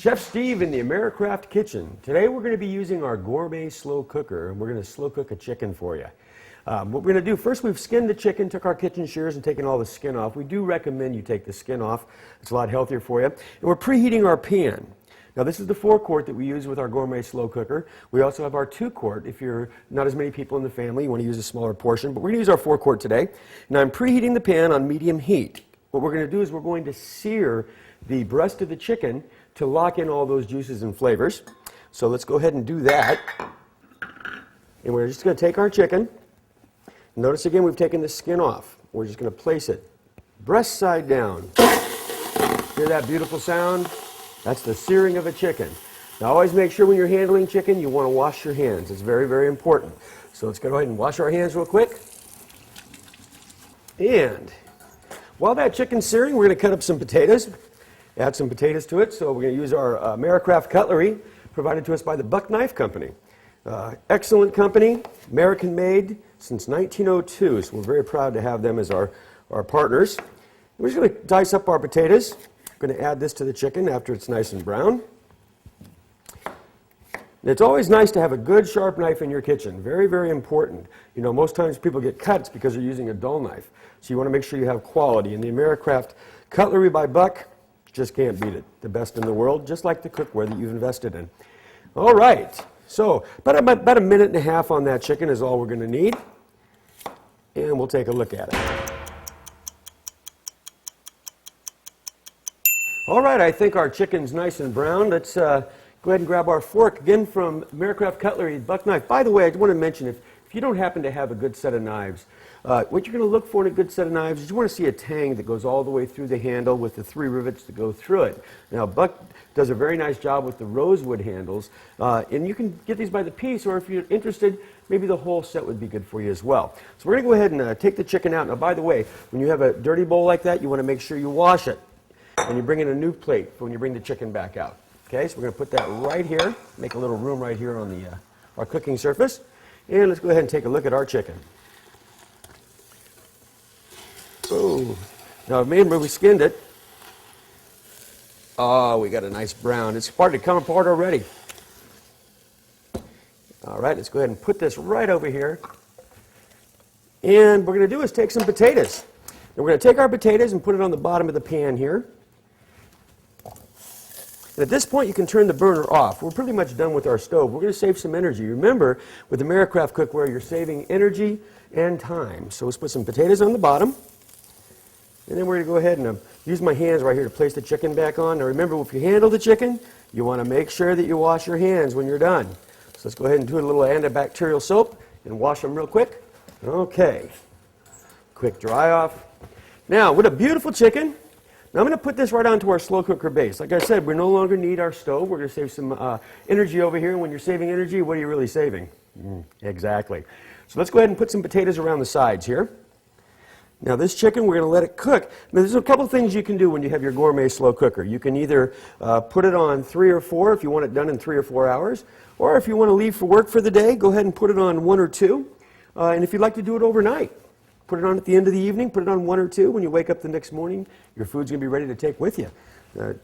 Chef Steve in the Americraft Kitchen. Today we're going to be using our Gourmet slow cooker, and we're going to slow cook a chicken for you. What we're going to do, first we've skinned the chicken, took our kitchen shears and taken all the skin off. We do recommend you take the skin off. It's a lot healthier for you. And we're preheating our pan. Now this is the 4-quart that we use with our Gourmet slow cooker. We also have our 2-quart. If you're not as many people in the family, you want to use a smaller portion, but we're going to use our 4-quart today. Now I'm preheating the pan on medium heat. What we're going to do is we're going to sear the breast of the chicken to lock in all those juices and flavors. So let's go ahead and do that. And we're just going to take our chicken. Notice again we've taken the skin off. We're just going to place it breast side down. Hear that beautiful sound? That's the searing of a chicken. Now always make sure when you're handling chicken you want to wash your hands. It's very, very important. So let's go ahead and wash our hands real quick. And while that chicken's searing, we're going to cut up some potatoes. Add some potatoes to it. So we're going to use our Americraft cutlery provided to us by the Buck Knife Company. Excellent company, American made since 1902. So we're very proud to have them as our partners. We're just going to dice up our potatoes. We're going to add this to the chicken after it's nice and brown. And it's always nice to have a good sharp knife in your kitchen. Very, very important. You know, most times people get cuts because they're using a dull knife. So you want to make sure you have quality. And the Americraft cutlery by Buck, just can't beat it. The best in the world, just like the cookware that you've invested in. All right, so about a minute and a half on that chicken is all we're going to need. And we'll take a look at it. All right, I think our chicken's nice and brown. Let's go ahead and grab our fork, again from Americraft Cutlery, Buck Knife. By the way, I want to mention, if you don't happen to have a good set of knives, what you're going to look for in a good set of knives is you want to see a tang that goes all the way through the handle with the 3 rivets that go through it. Now, Buck does a very nice job with the rosewood handles, and you can get these by the piece, or if you're interested, maybe the whole set would be good for you as well. So we're going to go ahead and take the chicken out. Now, by the way, when you have a dirty bowl like that, you want to make sure you wash it. And you bring in a new plate when you bring the chicken back out. Okay, so we're going to put that right here, make a little room right here on our cooking surface. And let's go ahead and take a look at our chicken. Oh, now remember we skinned it. Oh, we got a nice brown. It's starting to come apart already. All right, let's go ahead and put this right over here. And what we're going to do is take some potatoes. And we're going to take our potatoes and put it on the bottom of the pan here. And at this point, you can turn the burner off. We're pretty much done with our stove. We're going to save some energy. Remember, with Americraft cookware, you're saving energy and time. So let's put some potatoes on the bottom. And then we're going to go ahead and use my hands right here to place the chicken back on. Now remember, if you handle the chicken, you want to make sure that you wash your hands when you're done. So let's go ahead and do a little antibacterial soap and wash them real quick. Okay. Quick dry off. Now, what a beautiful chicken. Now I'm going to put this right onto our slow cooker base. Like I said, we no longer need our stove. We're going to save some energy over here. And when you're saving energy, what are you really saving? Exactly. So let's go ahead and put some potatoes around the sides here. Now this chicken, we're going to let it cook. Now there's a couple things you can do when you have your Gourmet slow cooker. You can either put it on 3 or 4 if you want it done in 3 or 4 hours. Or if you want to leave for work for the day, go ahead and put it on 1 or 2. And if you'd like to do it overnight, put it on at the end of the evening, put it on 1 or 2. When you wake up the next morning, your food's going to be ready to take with you.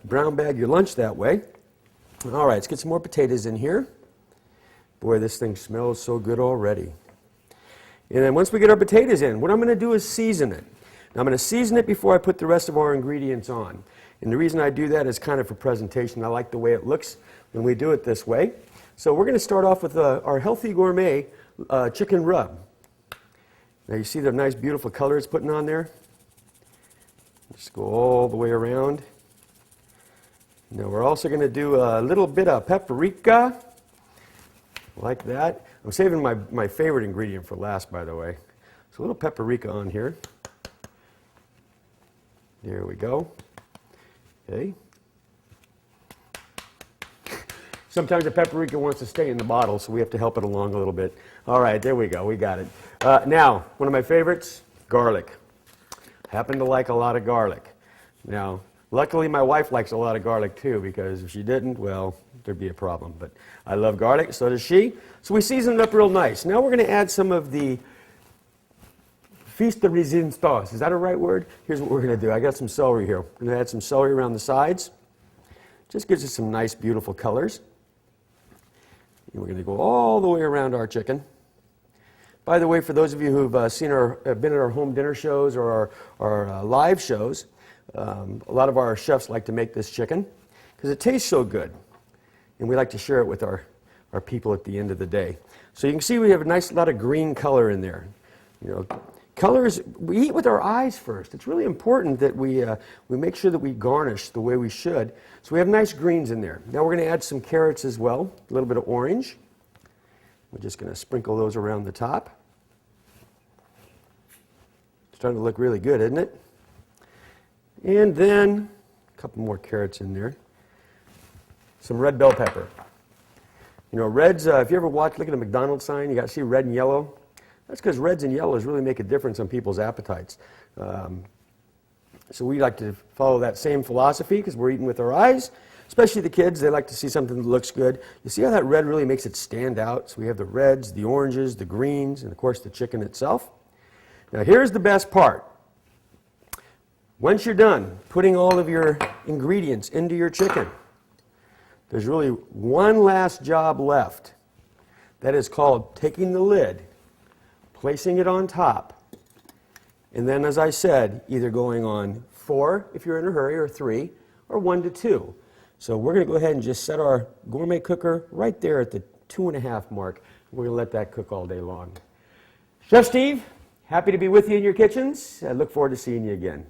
Brown bag your lunch that way. All right, let's get some more potatoes in here. Boy, this thing smells so good already. And then once we get our potatoes in, what I'm going to do is season it. Now, I'm going to season it before I put the rest of our ingredients on. And the reason I do that is kind of for presentation. I like the way it looks when we do it this way. So we're going to start off with our Healthy Gourmet chicken rub. Now you see the nice beautiful color it's putting on there? Just go all the way around. Now we're also going to do a little bit of paprika, like that. I'm saving my favorite ingredient for last, by the way. So a little paprika on here. There we go. Okay. Sometimes the paprika wants to stay in the bottle, so we have to help it along a little bit. All right, there we go. We got it. Now, one of my favorites, garlic. Happen to like a lot of garlic. Now, luckily my wife likes a lot of garlic too, because if she didn't, well, there'd be a problem. But I love garlic, so does she. So we season it up real nice. Now we're going to add some of the Feast de Resistance. Is that a right word? Here's what we're going to do. I got some celery here. We're going to add some celery around the sides. Just gives us some nice, beautiful colors. And we're going to go all the way around our chicken. By the way, for those of you who've been at our home dinner shows or our live shows, a lot of our chefs like to make this chicken because it tastes so good. And we like to share it with our people at the end of the day. So you can see we have a nice lot of green color in there. You know, colors, we eat with our eyes first. It's really important that we make sure that we garnish the way we should. So we have nice greens in there. Now we're going to add some carrots as well, a little bit of orange. We're just going to sprinkle those around the top. It's starting to look really good, isn't it? And then a couple more carrots in there. Some red bell pepper. You know, reds, if you ever look at a McDonald's sign, you got to see red and yellow. That's because reds and yellows really make a difference on people's appetites. So we like to follow that same philosophy because we're eating with our eyes. Especially the kids, they like to see something that looks good. You see how that red really makes it stand out? So we have the reds, the oranges, the greens, and of course the chicken itself. Now here's the best part. Once you're done putting all of your ingredients into your chicken, there's really one last job left. That is called taking the lid, placing it on top, and then, as I said, either going on 4 if you're in a hurry, or 3, or 1 to 2. So we're going to go ahead and just set our gourmet cooker right there at the 2.5 mark. We're going to let that cook all day long. Chef Steve, happy to be with you in your kitchens. I look forward to seeing you again.